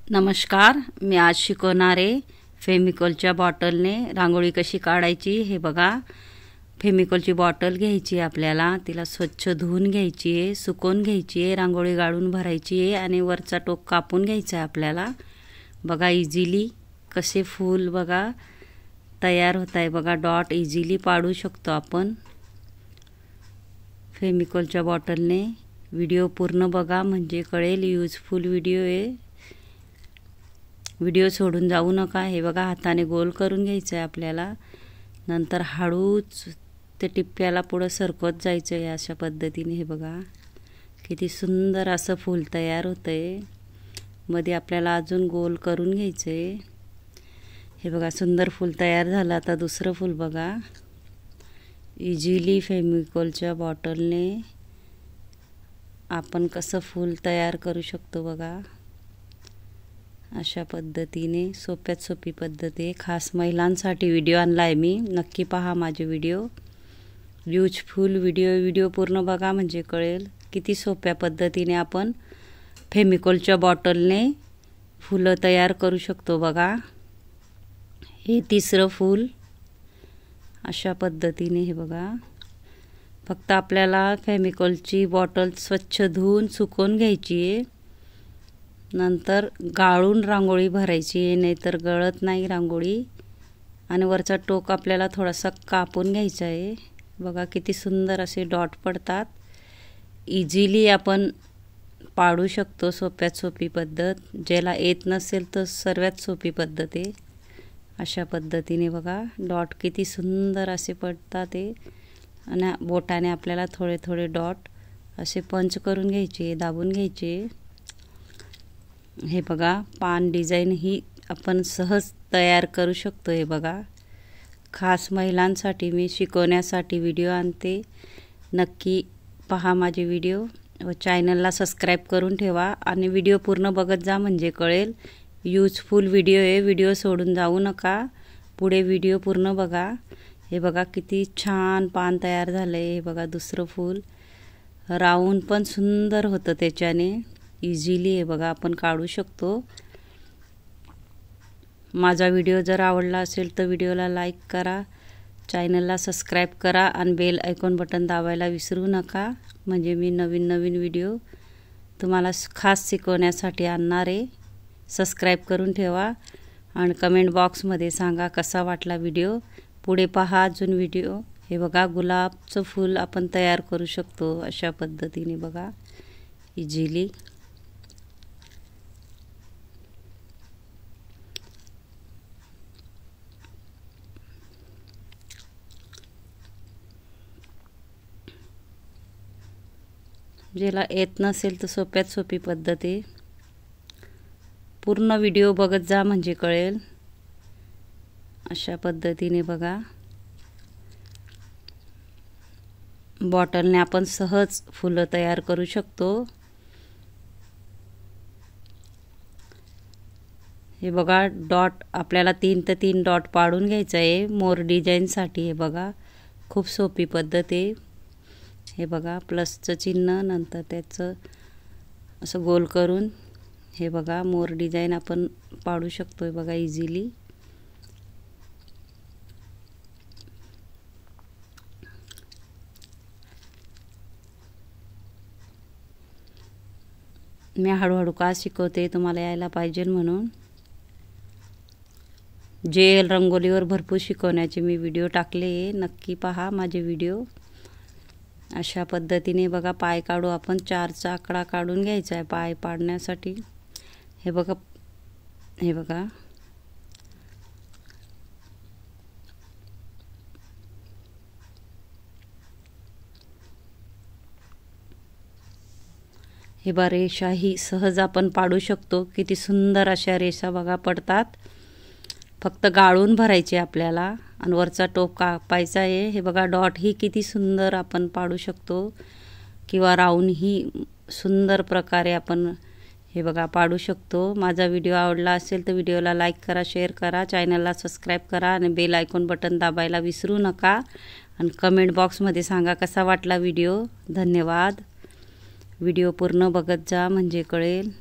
नमस्कार, मी आज शिकवणार आहे फेमिकॉलच्या बॉटलने रांगोळी कशी काढायची। हे बघा, फेमिकॉलची बॉटल घ्यायची आपल्याला, तिला स्वच्छ धुवून घ्यायची आहे, सुकवून घ्यायची आहे, रांगोळी गाळून भरायची आहे आणि वरचा टोक कापून घ्यायचा आहे आपल्याला। बघा इझिली कसे फूल बघा तयार होत आहे। बघा डॉट इझिली पाडू शकतो आपण फेमिकॉलच्या बॉटलने। व्हिडिओ पूर्ण बघा म्हणजे कळेल, यूजफुल व्हिडिओ आहे। व्हिडिओ सोडून जाऊ नका। हे बघा हाताने गोल करून घ्यायचं आहे आपल्याला, नंतर हळूच ते टिप्प्याला पुढे सरकवत जायचं आहे अशा पद्धतीने। हे बघा किती सुंदर असं फूल तयार होतंय। मध्ये आपल्याला अजून गोल करून घ्यायचं आहे। हे बघा सुंदर फूल तयार झालं। आता दुसरं फूल बघा, इझिली फेमिकॉलच्या बॉटलने आपण कसं फूल तयार करू शकतो बघा अशा पद्धतीने। सोप्यात सोपी पद्धत आहे, खास महिलांसाठी व्हिडिओ आणला आहे मी। नक्की पहा माझे व्हिडिओ, यूजफुल व्हिडिओ पूर्ण बघा म्हणजे कळेल किती सोप्या पद्धतीने आपण फेमिकॉलच्या बॉटलने फुलं तयार करू शकतो। बघा हे तिसरं फूल अशा पद्धतीने। हे बघा फक्त आपल्याला फेमिकॉलची बॉटल स्वच्छ धुवून सुकवून घ्यायची आहे, नंतर गाळून रांगोळी भरायची आहे, नाहीतर गळत नाही रांगोळी। आणि वरचा टोक आपल्याला थोडासा कापून घ्यायचा आहे। बघा किती सुंदर असे डॉट पडतात। इझिली आपण पाडू शकतो, सोप्यात सोपी पद्धत। ज्याला येत नसेल तर सर्वात सोपी पद्धत आहे। अशा पद्धतीने बघा डॉट किती सुंदर असे पडतात ते। आणि बोटाने आपल्याला थोडे थोडे डॉट असे पंच करून घ्यायचे, दाबून घ्यायचे। हे बघा पान डिझाईन ही आपण सहज तयार करू शकतो। हे बघा खास महिलांसाठी मी शिकवण्यासाठी व्हिडिओ आणते। नक्की पहा माझे व्हिडिओ व चॅनलला सबस्क्राईब करून ठेवा आणि व्हिडिओ पूर्ण बघत जा म्हणजे कळेल, यूजफुल व्हिडिओ आहे। व्हिडिओ सोडून जाऊ नका, पुढे व्हिडिओ पूर्ण बघा। हे बघा किती छान पान तयार झालंय। हे बघा दुसरं फूल राऊंड पण सुंदर होतं त्याच्याने। इझिली हे बघा आपण काढू शकतो। माझा व्हिडिओ जर आवडला असेल तर व्हिडिओला लाईक करा, चॅनलला सबस्क्राईब करा आणि बेल आयकॉन बटन दाबायला विसरू नका, म्हणजे मी नवीन नवीन व्हिडिओ तुम्हाला खास शिकवण्यासाठी आणणार आहे। सबस्क्राईब करून ठेवा आणि कमेंट बॉक्समध्ये सांगा कसा वाटला व्हिडिओ। पुढे पहा अजून व्हिडिओ। हे बघा गुलाबचं फूल आपण तयार करू शकतो अशा पद्धतीने। बघा इझिली ज्याला येत नसेल तर सोप्यात सोपी पद्धत आहे। पूर्ण व्हिडिओ बघत जा म्हणजे कळेल। अशा पद्धतीने बघा बॉटलने आपण सहज फुलं तयार करू शकतो। हे बघा डॉट आपल्याला 3 ते 3 डॉट पाडून घ्यायचा आहे मोर डिझाईनसाठी। हे बघा खूप सोपी पद्धत आहे। हे बघा प्लसचं चिन्ह, नंतर त्याचं असं गोल करून हे बघा मोर डिझाईन आपण पाडू शकतो। हे बघा इझिली मी हळूहळू का शिकवते, तुम्हाला यायला पाहिजे म्हणून। जेल रंगोलीवर भरपूर शिकवण्याचे मी व्हिडिओ टाकले, नक्की पहा माझे व्हिडिओ। अशा पद्धतीने बघा पाय काढू आपण। 4चा आकडा काढून घ्यायचा आहे पाय पाडण्यासाठी। हे बघा हे बघा हे बघा रेषा ही सहज आपण पाडू शकतो। किती सुंदर अशा रेषा बघा पडतात। फक्त गाळून भरायची आपल्याला आणि वरचा टोक कापायचा आहे। हे बघा डॉट ही किती सुंदर आपण पाडू शकतो, किंवा राऊंड ही सुंदर प्रकारे आपण हे बघा पाडू शकतो। माझा व्हिडिओ आवडला असेल तर व्हिडिओला लाईक करा, शेअर करा, चॅनलला सबस्क्राईब करा आणि बेल आयकॉन बटन दाबायला विसरू नका। आणि कमेंट बॉक्समध्ये सांगा कसा वाटला व्हिडिओ। धन्यवाद। व्हिडिओ पूर्ण बघत जा म्हणजे कळेल।